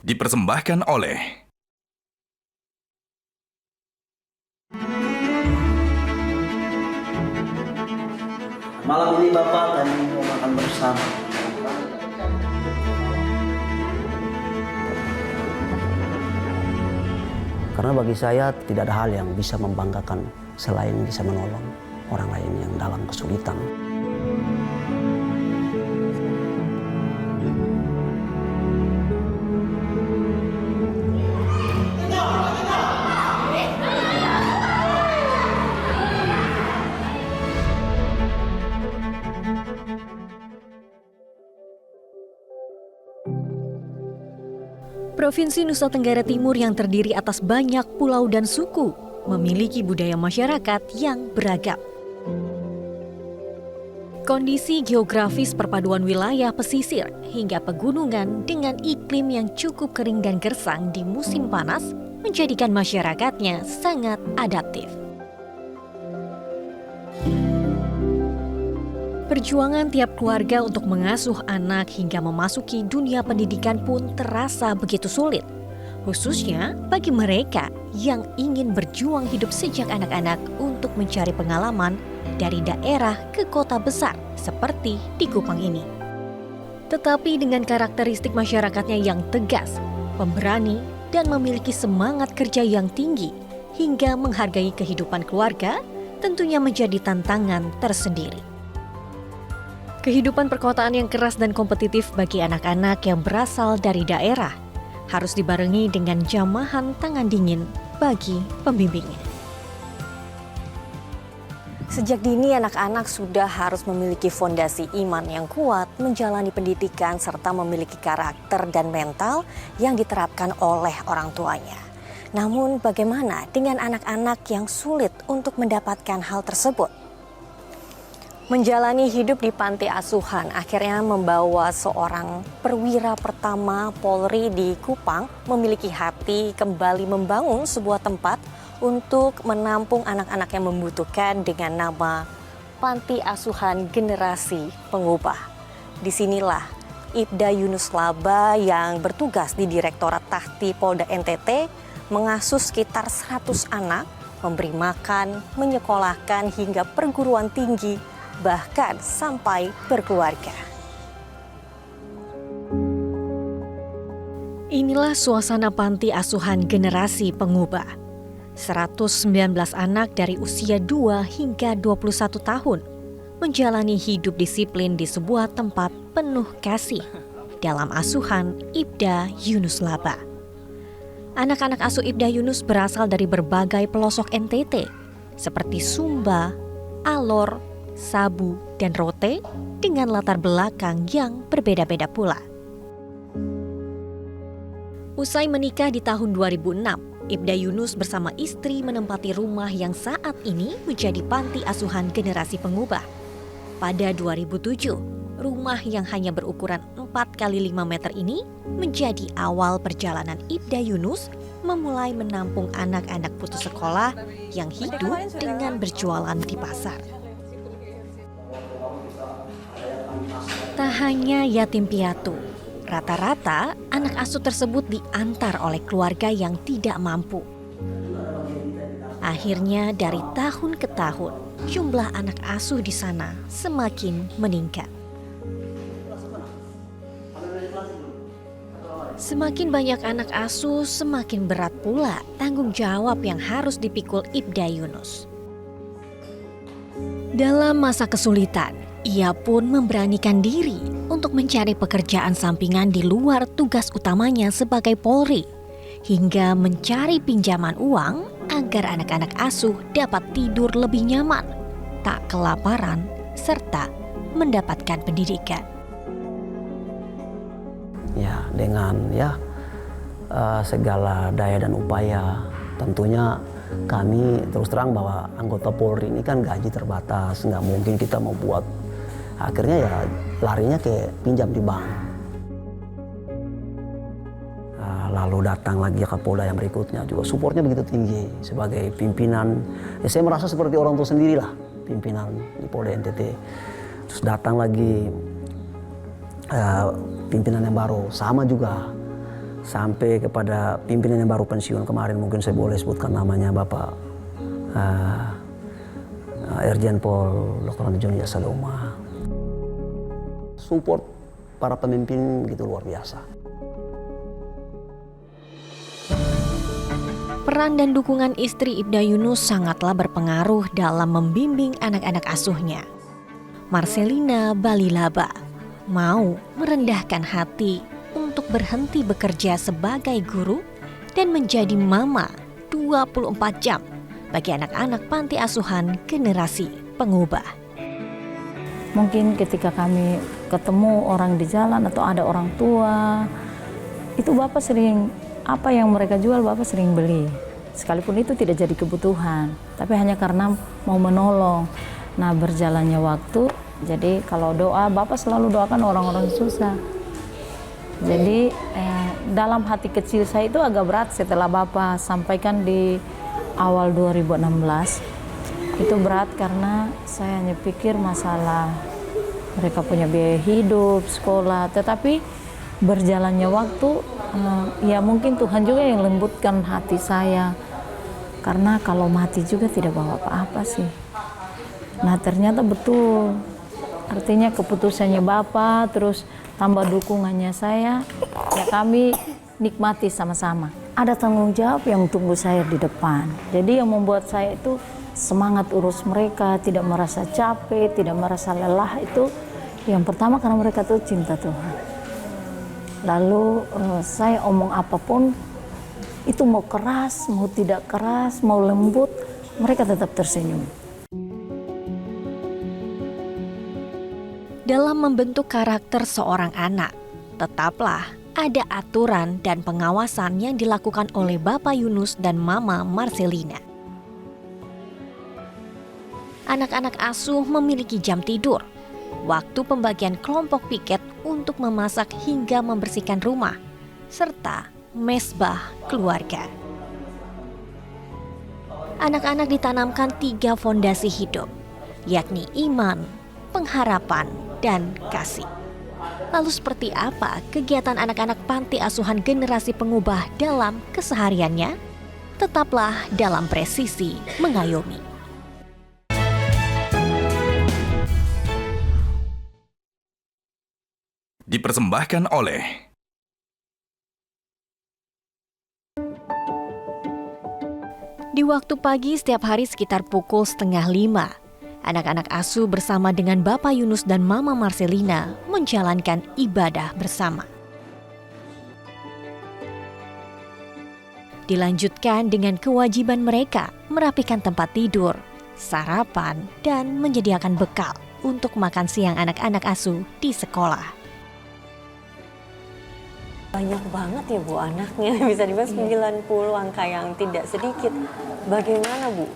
Dipersembahkan oleh Malam ini Bapak kami mau makan bersama. Karena bagi saya tidak ada hal yang bisa membanggakan selain bisa menolong orang lain yang dalam kesulitan. Provinsi Nusa Tenggara Timur yang terdiri atas banyak pulau dan suku memiliki budaya masyarakat yang beragam. Kondisi geografis perpaduan wilayah pesisir hingga pegunungan dengan iklim yang cukup kering dan gersang di musim panas menjadikan masyarakatnya sangat adaptif. Perjuangan tiap keluarga untuk mengasuh anak hingga memasuki dunia pendidikan pun terasa begitu sulit, khususnya bagi mereka yang ingin berjuang hidup sejak anak-anak untuk mencari pengalaman dari daerah ke kota besar seperti di Kupang ini. Tetapi dengan karakteristik masyarakatnya yang tegas, pemberani, dan memiliki semangat kerja yang tinggi hingga menghargai kehidupan keluarga, tentunya menjadi tantangan tersendiri. Kehidupan perkotaan yang keras dan kompetitif bagi anak-anak yang berasal dari daerah harus dibarengi dengan jamahan tangan dingin bagi pembimbingnya. Sejak dini anak-anak sudah harus memiliki fondasi iman yang kuat, menjalani pendidikan serta memiliki karakter dan mental yang diterapkan oleh orang tuanya. Namun bagaimana dengan anak-anak yang sulit untuk mendapatkan hal tersebut? Menjalani hidup di panti asuhan akhirnya membawa seorang perwira pertama Polri di Kupang memiliki hati kembali membangun sebuah tempat untuk menampung anak-anak yang membutuhkan dengan nama Panti Asuhan Generasi Pengubah. Disinilah Ibda Yunus Laba yang bertugas di Direktorat Tahti Polda NTT mengasuh sekitar 100 anak, memberi makan, menyekolahkan hingga perguruan tinggi, bahkan sampai berkeluarga. Inilah suasana panti asuhan generasi pengubah. 119 anak dari usia 2 hingga 21 tahun menjalani hidup disiplin di sebuah tempat penuh kasih dalam asuhan Ibda Yunus Laba. Anak-anak asuh Ibda Yunus berasal dari berbagai pelosok NTT seperti Sumba, Alor, Sabu, dan Rote dengan latar belakang yang berbeda-beda pula. Usai menikah di tahun 2006, Ibda Yunus bersama istri menempati rumah yang saat ini menjadi panti asuhan generasi pengubah. Pada 2007, rumah yang hanya berukuran 4 kali 5 meter ini menjadi awal perjalanan Ibda Yunus memulai menampung anak-anak putus sekolah yang hidup dengan berjualan di pasar. Tak hanya yatim piatu, rata-rata anak asuh tersebut diantar oleh keluarga yang tidak mampu. Akhirnya dari tahun ke tahun, jumlah anak asuh di sana semakin meningkat. Semakin banyak anak asuh, semakin berat pula tanggung jawab yang harus dipikul Ibda Yunus. Dalam masa kesulitan, ia pun memberanikan diri untuk mencari pekerjaan sampingan di luar tugas utamanya sebagai Polri, hingga mencari pinjaman uang agar anak-anak asuh dapat tidur lebih nyaman, tak kelaparan, serta mendapatkan pendidikan. Ya, dengan segala daya dan upaya, tentunya kami terus terang bahwa anggota Polri ini kan gaji terbatas, nggak mungkin kita mau buat. Akhirnya ya larinya ke pinjam di bank. Lalu datang lagi ke Polda yang berikutnya juga supportnya begitu tinggi sebagai pimpinan. Ya saya merasa seperti orang tua sendirilah pimpinan di Polda NTT. Terus datang lagi pimpinan yang baru sama juga sampai kepada pimpinan yang baru pensiun kemarin, mungkin saya boleh sebutkan namanya, Bapak Irjen Pol Dr. Antoni Yasaloma. Support para pemimpin begitu luar biasa. Peran dan dukungan istri Ibda Yunus sangatlah berpengaruh dalam membimbing anak-anak asuhnya. Marcelina Balilaba mau merendahkan hati untuk berhenti bekerja sebagai guru dan menjadi mama 24 jam bagi anak-anak panti asuhan generasi pengubah. Mungkin ketika kami ketemu orang di jalan atau ada orang tua, itu Bapak sering, apa yang mereka jual Bapak sering beli. Sekalipun itu tidak jadi kebutuhan, tapi hanya karena mau menolong. Nah, berjalannya waktu, jadi kalau doa, Bapak selalu doakan orang-orang susah. Jadi dalam hati kecil saya itu agak berat setelah Bapak sampaikan di awal 2016. Itu berat karena saya hanya pikir masalah mereka punya biaya hidup, sekolah. Tetapi berjalannya waktu, ya mungkin Tuhan juga yang lembutkan hati saya. Karena kalau mati juga tidak bawa apa-apa sih. Nah ternyata betul. Artinya keputusannya Bapak, terus tambah dukungannya saya, ya kami nikmati sama-sama. Ada tanggung jawab yang tunggu saya di depan. Jadi yang membuat saya itu semangat urus mereka, tidak merasa capek, tidak merasa lelah itu yang pertama karena mereka tuh cinta Tuhan. Lalu saya omong apapun, itu mau keras, mau tidak keras, mau lembut, mereka tetap tersenyum. Dalam membentuk karakter seorang anak, tetaplah ada aturan dan pengawasan yang dilakukan oleh Bapak Yunus dan Mama Marcelina. Anak-anak asuh memiliki jam tidur, waktu pembagian kelompok piket untuk memasak hingga membersihkan rumah, serta mesbah keluarga. Anak-anak ditanamkan 3 fondasi hidup, yakni iman, pengharapan, dan kasih. Lalu seperti apa kegiatan anak-anak panti asuhan generasi pengubah dalam kesehariannya? Tetaplah dalam Presisi Mengayomi. Dipersembahkan oleh Di waktu pagi setiap hari sekitar pukul 4:30, anak-anak asuh bersama dengan Bapak Yunus dan Mama Marcelina menjalankan ibadah bersama. Dilanjutkan dengan kewajiban mereka merapikan tempat tidur, sarapan, dan menyediakan bekal untuk makan siang anak-anak asuh di sekolah. Banyak banget ya Bu anaknya, bisa dibilang 90, angka yang tidak sedikit. Bagaimana Bu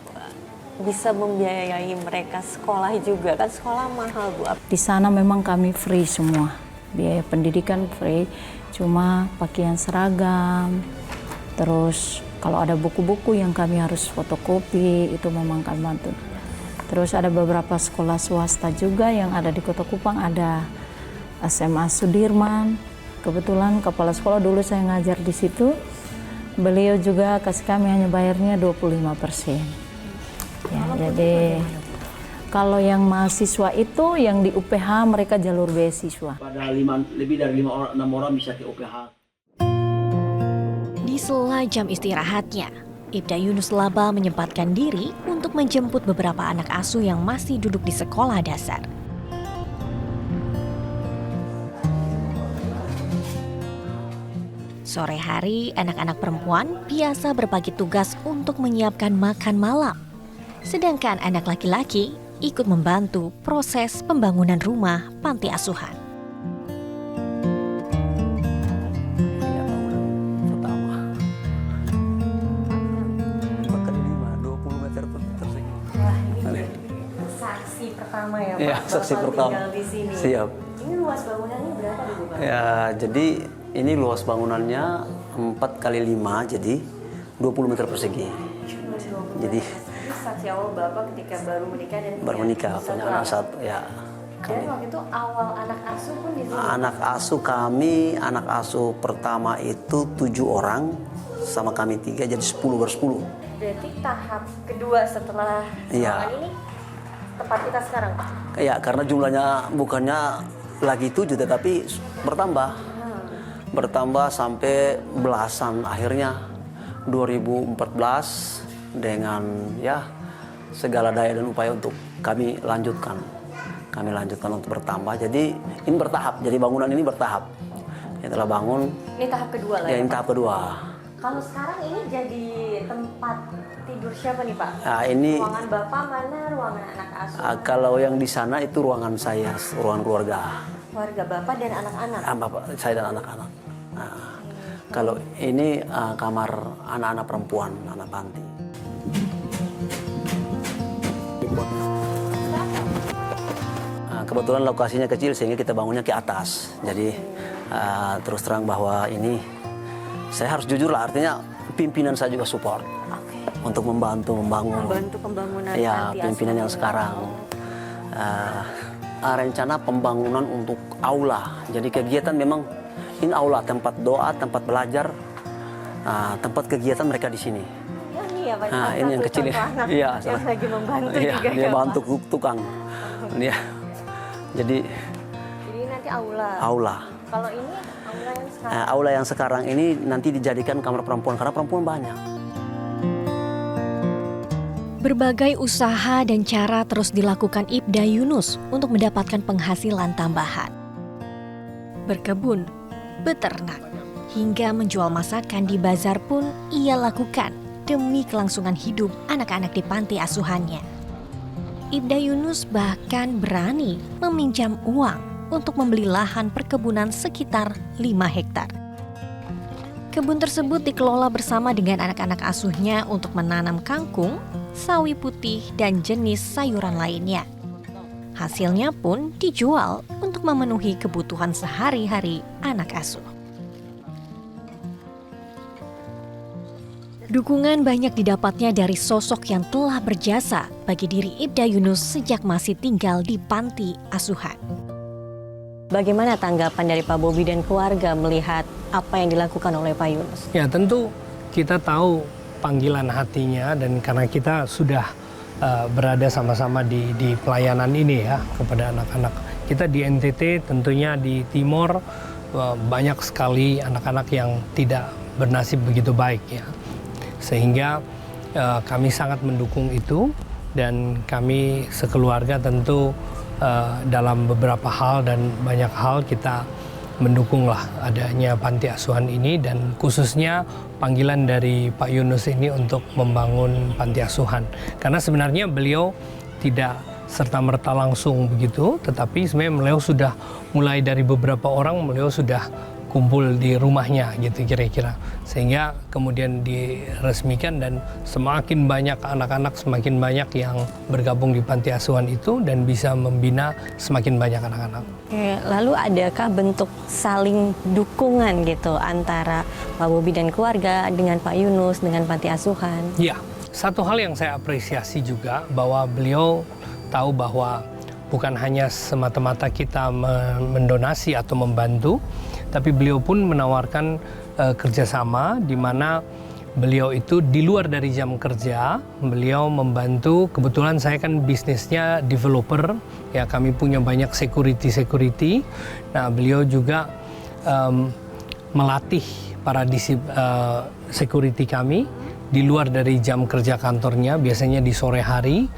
bisa membiayai mereka sekolah juga? Kan sekolah mahal Bu. Di sana memang kami free semua, biaya pendidikan free, cuma pakaian seragam, terus kalau ada buku-buku yang kami harus fotokopi, itu memang kami bantu. Terus ada beberapa sekolah swasta juga yang ada di Kota Kupang, ada SMA Sudirman. Kebetulan kepala sekolah dulu saya ngajar di situ, beliau juga kasih kami hanya bayarnya 25%. Ya, jadi kalau yang mahasiswa itu yang di UPH mereka jalur beasiswa. Pada lebih dari 6 orang bisa ke UPH. Di sela jam istirahatnya, Ibda Yunus Laba menyempatkan diri untuk menjemput beberapa anak asuh yang masih duduk di sekolah dasar. Sore hari, anak-anak perempuan biasa berbagi tugas untuk menyiapkan makan malam. Sedangkan anak laki-laki ikut membantu proses pembangunan rumah panti asuhan. Saksi pertama ya Pak. Ya, saksi Bapak pertama. tinggal di sini. Siap. Ini luas bangunannya berapa Bu Bapak? Ya, jadi ini luas bangunannya 4 kali 5, jadi 20 meter persegi. Jadi Ini saksi awal Bapak ketika baru menikah dan baru menikah, punya anak satu. Ya, Dan waktu itu awal anak asuh pun di sini. Anak asuh pertama itu 7 orang, sama kami 3 jadi 10 ber-10. Berarti tahap kedua setelah Iya. ini tempat kita sekarang, Pak? Ya, karena jumlahnya bukannya lagi 7 tetapi bertambah. Bertambah sampai belasan, akhirnya 2014 dengan ya segala daya dan upaya untuk kami lanjutkan. Kami lanjutkan untuk bertambah. Jadi ini bertahap. Jadi bangunan ini bertahap. Setelah bangun, Ini tahap kedua lah ya ya, ini Pak? tahap kedua. Kalau sekarang ini jadi tempat tidur siapa nih, Pak? Nah, ini Ruangan Bapak mana, ruangan anak asuh? kalau yang di sana itu ruangan saya, ruangan keluarga. Keluarga Bapak dan anak-anak? Bapak, saya dan anak-anak. Nah, kalau ini kamar anak-anak perempuan, anak panti. Kebetulan lokasinya kecil sehingga kita bangunnya ke atas. Jadi terus terang bahwa ini saya harus jujur lah, artinya pimpinan saya juga support untuk membantu membangun. Membantu pembangunan Ya, panti pimpinan yang asuhan. sekarang. Rencana pembangunan untuk aula. Jadi kegiatan memang ini aula, tempat doa, tempat belajar, tempat kegiatan mereka di sini. Ya, ini ya, Pak. Nah, ini yang kecil ini. Iya, yang lagi membantu iya, juga dia ya, bantu Pak. tukang. Dia. Jadi Jadi nanti aula. aula. Kalau ini aula yang sekarang. Aula yang sekarang ini nanti dijadikan kamar perempuan karena perempuan banyak. Berbagai usaha dan cara terus dilakukan Ibda Yunus untuk mendapatkan penghasilan tambahan. Berkebun, beternak, hingga menjual masakan di bazar pun ia lakukan demi kelangsungan hidup anak-anak di panti asuhannya. Ibda Yunus bahkan berani meminjam uang untuk membeli lahan perkebunan sekitar 5 hektar. Kebun tersebut dikelola bersama dengan anak-anak asuhnya untuk menanam kangkung, sawi putih, dan jenis sayuran lainnya. Hasilnya pun dijual untuk memenuhi kebutuhan sehari-hari anak asuh. Dukungan banyak didapatnya dari sosok yang telah berjasa bagi diri Ibda Yunus sejak masih tinggal di panti asuhan. Bagaimana tanggapan dari Pak Bobi dan keluarga melihat apa yang dilakukan oleh Pak Yunus? Ya, tentu kita tahu panggilan hatinya, dan karena kita sudah berada sama-sama di pelayanan ini ya kepada anak-anak. Kita di NTT, tentunya di Timor banyak sekali anak-anak yang tidak bernasib begitu baik ya. Sehingga kami sangat mendukung itu, dan kami sekeluarga tentu dalam beberapa hal dan banyak hal kita mendukunglah adanya panti asuhan ini, dan khususnya panggilan dari Pak Yunus ini untuk membangun panti asuhan. Karena sebenarnya beliau tidak serta-merta langsung begitu, tetapi sebenarnya beliau sudah mulai dari beberapa orang, beliau sudah kumpul di rumahnya gitu kira-kira, sehingga kemudian diresmikan dan semakin banyak anak-anak, semakin banyak yang bergabung di panti asuhan itu dan bisa membina semakin banyak anak-anak. Oke, lalu adakah bentuk saling dukungan gitu antara Pak Bobi dan keluarga dengan Pak Yunus dengan panti asuhan? Ya, satu hal yang saya apresiasi juga bahwa beliau tahu bahwa bukan hanya semata-mata kita mendonasi atau membantu, tapi beliau pun menawarkan kerjasama di mana beliau itu di luar dari jam kerja, beliau membantu. Kebetulan saya kan bisnisnya developer, ya kami punya banyak security. Nah, beliau juga melatih para security kami di luar dari jam kerja kantornya, biasanya di sore hari.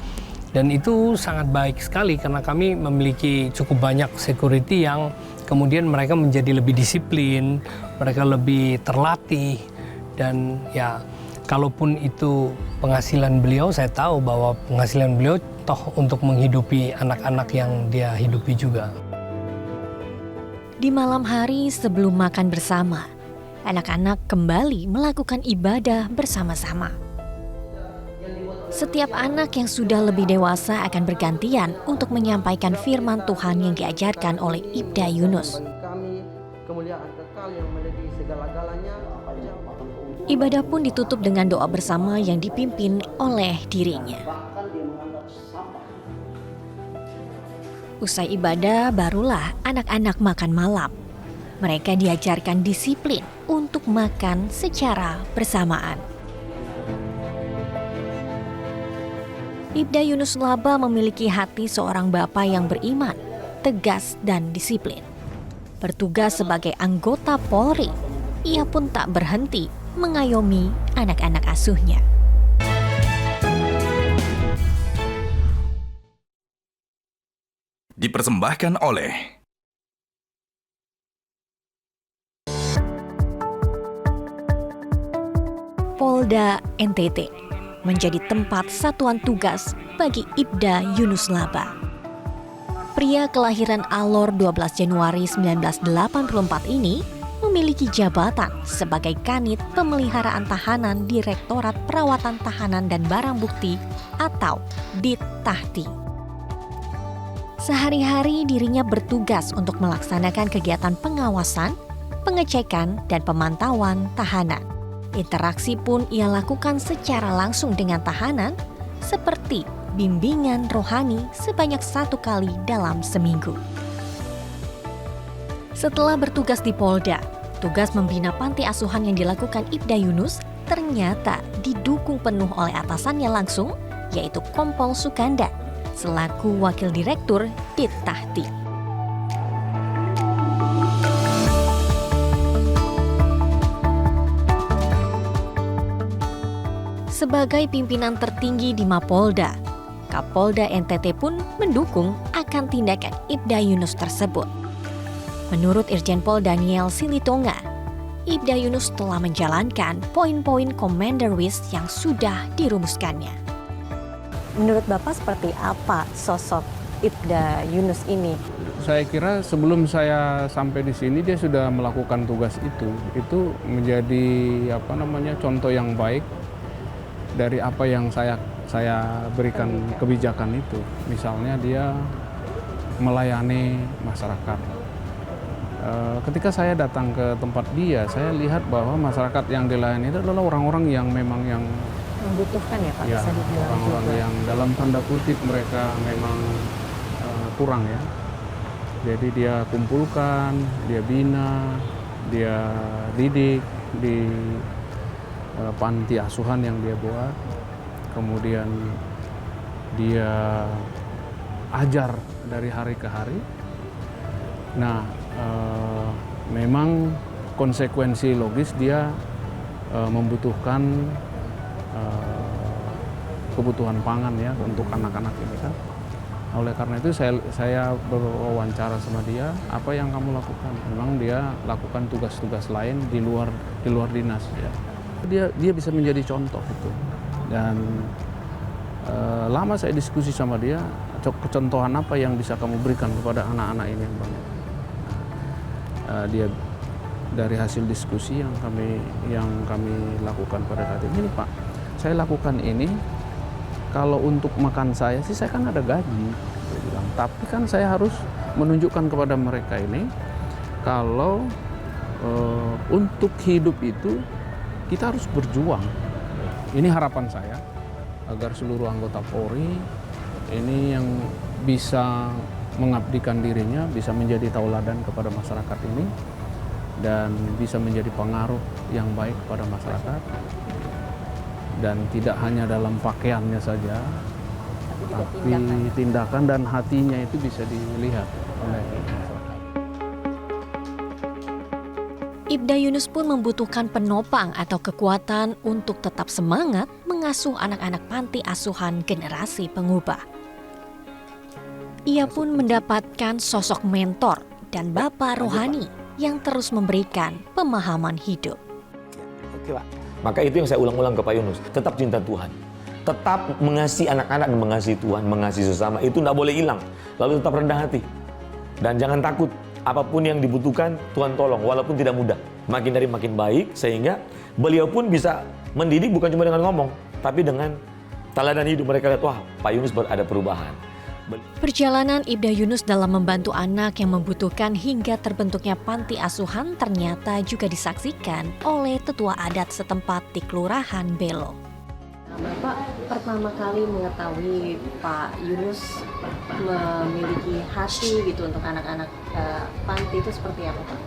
Dan itu sangat baik sekali karena kami memiliki cukup banyak security yang kemudian mereka menjadi lebih disiplin, mereka lebih terlatih, dan ya kalaupun itu penghasilan beliau, saya tahu bahwa penghasilan beliau toh untuk menghidupi anak-anak yang dia hidupi juga. Di malam hari sebelum makan bersama, anak-anak kembali melakukan ibadah bersama-sama. Setiap anak yang sudah lebih dewasa akan bergantian untuk menyampaikan firman Tuhan yang diajarkan oleh Ibda Yunus. Ibadah pun ditutup dengan doa bersama yang dipimpin oleh dirinya. Usai ibadah, barulah anak-anak makan malam. Mereka diajarkan disiplin untuk makan secara bersamaan. Ibda Yunus Laba memiliki hati seorang bapak yang beriman, tegas dan disiplin. Bertugas sebagai anggota Polri, ia pun tak berhenti mengayomi anak-anak asuhnya. Dipersembahkan oleh Polda NTT menjadi tempat satuan tugas bagi Ibda Yunus Laba. Pria kelahiran Alor 12 Januari 1984 ini memiliki jabatan sebagai Kanit Pemeliharaan Tahanan Direktorat Perawatan Tahanan dan Barang Bukti atau Dit-Tahti. Sehari-hari dirinya bertugas untuk melaksanakan kegiatan pengawasan, pengecekan, dan pemantauan tahanan. Interaksi pun ia lakukan secara langsung dengan tahanan seperti bimbingan rohani sebanyak 1 kali dalam seminggu. Setelah bertugas di Polda, tugas membina panti asuhan yang dilakukan Ibda Yunus ternyata didukung penuh oleh atasannya langsung, yaitu Kompol Sukanda, selaku Wakil Direktur Dit-Tahti. Sebagai pimpinan tertinggi di Mapolda, Kapolda NTT pun mendukung akan tindakan Ibda Yunus tersebut. Menurut Irjen Pol Daniel Silitonga, Ibda Yunus telah menjalankan poin-poin Commander Wish yang sudah dirumuskannya. Menurut Bapak seperti apa sosok Ibda Yunus ini? Saya kira sebelum saya sampai di sini dia sudah melakukan tugas itu. Itu menjadi contoh yang baik dari apa yang saya berikan kebijakan itu. Misalnya dia melayani masyarakat. Ketika saya datang ke tempat dia, saya lihat bahwa masyarakat yang dilayani itu adalah orang-orang yang memang yang Membutuhkan ya Pak, ya, bisa dibilang orang-orang juga. yang dalam tanda kutip mereka memang kurang ya. Jadi dia kumpulkan, dia bina, dia didik di panti asuhan yang dia buat. Kemudian dia ajar dari hari ke hari. Nah, memang konsekuensi logis dia membutuhkan kebutuhan pangan ya untuk anak-anak ini kan. Oleh karena itu saya berwawancara sama dia, apa yang kamu lakukan? Memang dia lakukan tugas-tugas lain di luar dinas ya. Dia bisa menjadi contoh itu. Dan lama saya diskusi sama dia, kecontohan apa yang bisa kamu berikan kepada anak-anak ini yang banyak. Dia dari hasil diskusi yang kami lakukan pada saat ini, Pak, saya lakukan ini kalau untuk makan saya sih saya kan ada gaji, dia bilang. Tapi kan saya harus menunjukkan kepada mereka ini kalau untuk hidup itu kita harus berjuang. Ini harapan saya agar seluruh anggota Polri ini yang bisa mengabdikan dirinya, bisa menjadi tauladan kepada masyarakat ini dan bisa menjadi pengaruh yang baik kepada masyarakat. Dan tidak hanya dalam pakaiannya saja, tapi tindakan dan hatinya itu bisa dilihat oleh masyarakat. Ibda Yunus pun membutuhkan penopang atau kekuatan untuk tetap semangat mengasuh anak-anak panti asuhan generasi pengubah. Ia pun mendapatkan sosok mentor dan bapak rohani yang terus memberikan pemahaman hidup. Oke Pak, maka itu yang saya ulang-ulang ke Pak Yunus, tetap cinta Tuhan. Tetap mengasihi anak-anak dan mengasihi Tuhan, mengasihi sesama, itu tidak boleh hilang. Lalu tetap rendah hati. Dan jangan takut, apapun yang dibutuhkan Tuhan tolong, walaupun tidak mudah. Makin dari makin baik, sehingga beliau pun bisa mendidik bukan cuma dengan ngomong, tapi dengan teladan hidup. Mereka lihat, wah Pak Yunus ada perubahan. Perjalanan Ibda Yunus dalam membantu anak yang membutuhkan hingga terbentuknya panti asuhan ternyata juga disaksikan oleh tetua adat setempat di Kelurahan Belo. Bapak pertama kali mengetahui Pak Yunus memiliki hati gitu untuk anak-anak panti itu seperti apa, Pak?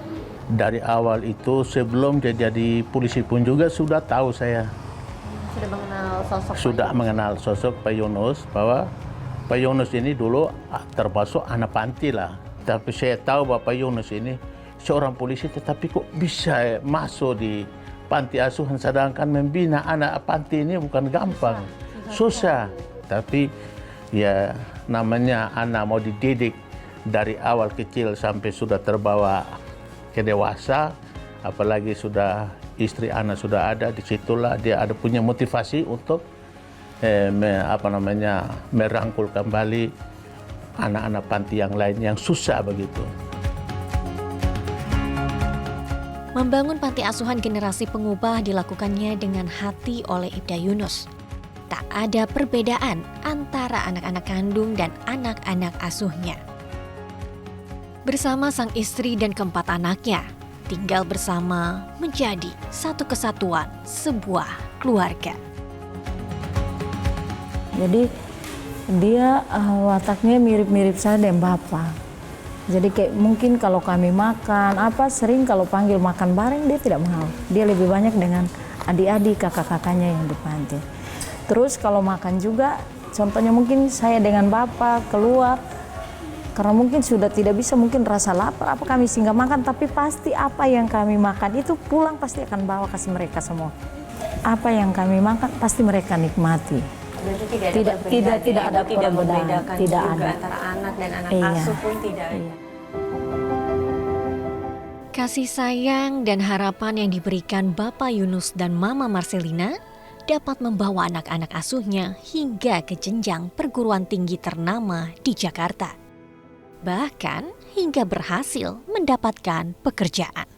Dari awal itu sebelum dia jadi polisi pun juga sudah tahu saya. Sudah mengenal sosok Sudah mengenal sosok Pak Yunus, bahwa Pak Yunus ini dulu termasuk anak panti lah. Tapi saya tahu bahwa Pak Yunus ini seorang polisi tetapi kok bisa masuk di panti asuhan, sedangkan membina anak panti ini bukan gampang, susah. Tapi ya namanya anak mau dididik dari awal kecil sampai sudah terbawa ke dewasa, apalagi sudah istri anak sudah ada, disitulah dia ada punya motivasi untuk merangkul kembali anak-anak panti yang lain yang susah begitu. Membangun panti asuhan generasi pengubah dilakukannya dengan hati oleh Ibda Yunus. Tak ada perbedaan antara anak-anak kandung dan anak-anak asuhnya. Bersama sang istri dan keempat anaknya, tinggal bersama menjadi satu kesatuan sebuah keluarga. Jadi dia wataknya mirip-mirip saya dengan Bapak. Jadi kayak mungkin kalau kami makan sering kalau panggil makan bareng dia tidak mau. Dia lebih banyak dengan adik-adik kakak-kakaknya yang di panti. Terus kalau makan juga, contohnya mungkin saya dengan Bapak keluar, karena mungkin sudah tidak bisa, mungkin rasa lapar, kami singgah makan, tapi pasti apa yang kami makan itu pulang pasti akan bawa kasih mereka semua. Apa yang kami makan pasti mereka nikmati. Berarti tidak ada perbedaan, membedakan tidak juga ada. antara anak dan anak Iya. asuh pun tidak ada. Kasih sayang dan harapan yang diberikan Bapak Yunus dan Mama Marcelina dapat membawa anak-anak asuhnya hingga ke jenjang perguruan tinggi ternama di Jakarta. Bahkan hingga berhasil mendapatkan pekerjaan.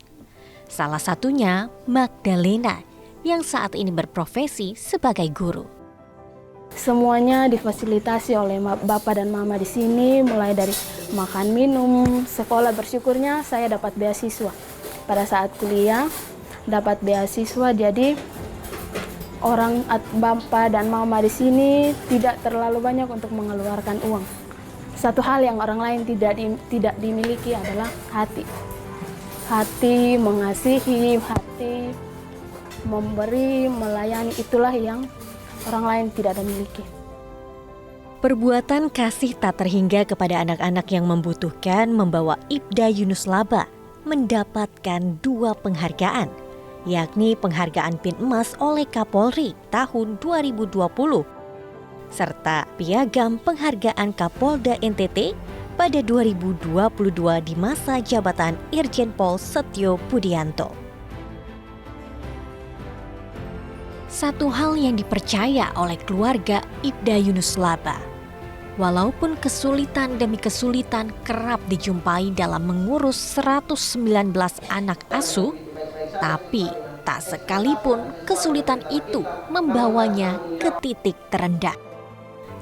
Salah satunya Magdalena yang saat ini berprofesi sebagai guru. Semuanya difasilitasi oleh Bapak dan Mama di sini, mulai dari makan, minum, sekolah. Bersyukurnya saya dapat beasiswa. Pada saat kuliah dapat beasiswa, jadi orang Bapak dan Mama di sini tidak terlalu banyak untuk mengeluarkan uang. Satu hal yang orang lain tidak dimiliki adalah hati. Hati mengasihi, hati memberi, melayani, itulah yang orang lain tidak ada miliki. Perbuatan kasih tak terhingga kepada anak-anak yang membutuhkan membawa Ibda Yunus Laba mendapatkan 2 penghargaan, yakni penghargaan Pin Emas oleh Kapolri tahun 2020, serta piagam penghargaan Kapolda NTT pada 2022 di masa jabatan Irjen Pol Setio Budianto. Satu hal yang dipercaya oleh keluarga Ibda Yunus Laba, walaupun kesulitan demi kesulitan kerap dijumpai dalam mengurus 119 anak asuh, tapi tak sekalipun kesulitan itu membawanya ke titik terendah.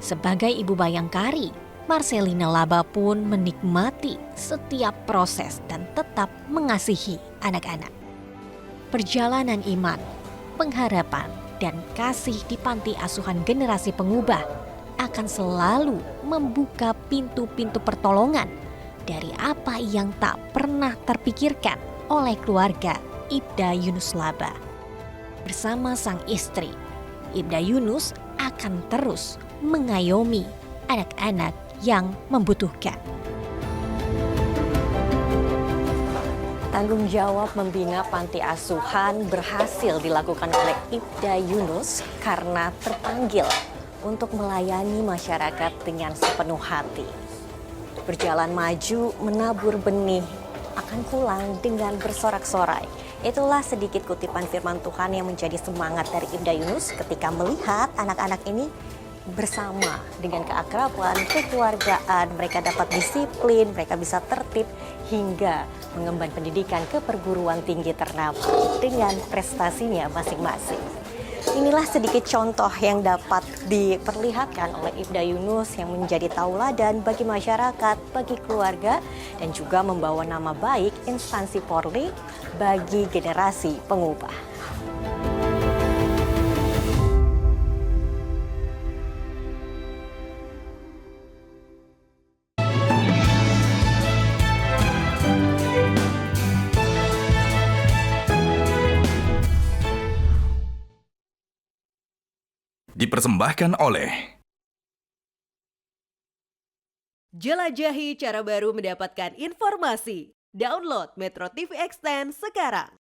Sebagai ibu bayangkari, Marcelina Laba pun menikmati setiap proses dan tetap mengasihi anak-anak. Perjalanan iman, pengharapan, dan kasih di panti asuhan generasi pengubah akan selalu membuka pintu-pintu pertolongan dari apa yang tak pernah terpikirkan oleh keluarga Ibda Yunus Laba. Bersama sang istri, Ibda Yunus akan terus mengayomi anak-anak yang membutuhkan. Tanggung jawab membina panti asuhan berhasil dilakukan oleh Ibda Yunus karena terpanggil untuk melayani masyarakat dengan sepenuh hati. Berjalan maju menabur benih akan pulang dengan bersorak-sorai. Itulah sedikit kutipan firman Tuhan yang menjadi semangat dari Ibda Yunus ketika melihat anak-anak ini bersama dengan keakraban, kekeluargaan, mereka dapat disiplin, mereka bisa tertib hingga mengemban pendidikan ke perguruan tinggi ternama dengan prestasinya masing-masing. Inilah sedikit contoh yang dapat diperlihatkan oleh Ibda Yunus yang menjadi tauladan bagi masyarakat, bagi keluarga, dan juga membawa nama baik instansi Polri bagi generasi pengubah. Dipersembahkan oleh Jelajahi cara baru mendapatkan informasi. Download Metro TV Extend sekarang.